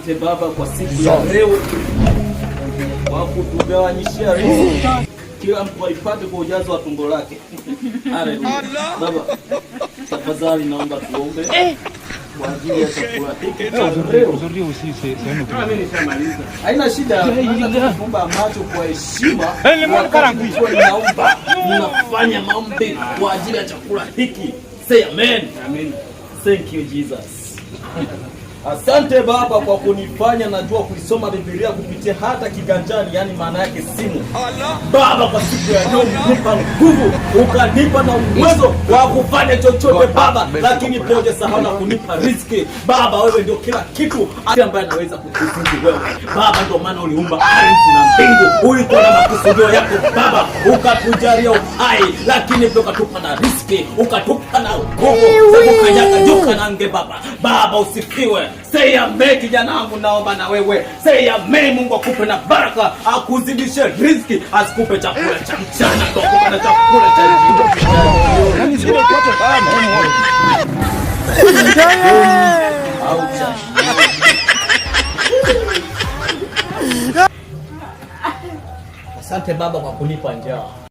Asante Baba kwa siku ya leo, kwa kutugawanyishia riziki, kila mtu aipate kwa ujazo wa tumbo lake. Haleluya. Baba, tafadhali naomba tuombe kwa ajili ya chakula hiki leo. Mimi nishamaliza. Haina shida. Tunaomba macho kwa heshima. Naomba mnafanya maombi kwa ajili ya chakula hiki. Say amen. Amen. Thank you Jesus. Asante Baba kwa kunifanya najua kuisoma Biblia kupitia hata kiganjani, yani maana yake simu. Baba, kwa siku ya leo unipa nguvu, ukanipa na uwezo wa kufanya chochote Baba, lakini pia hujasahau na kunipa riziki. Baba, wewe ndio kila kitu ambaye anaweza kukuzidi wewe. Baba, ndio maana uliumba ardhi na mbingu. Ulikuwa na makusudio yako Baba, ukatujalia uhai, lakini pia ukatupa na riziki, ukatupa na nguvu za kukanyaga joka na nge Baba. Baba, usifiwe. Say amen kijana wangu, naomba na wewe. Say amen. Mungu akupe na baraka, akuzidishe riziki, asikupe chakula cha mchana, akupe na chakula cha jioni. Asante Baba kwa kunipa njaa.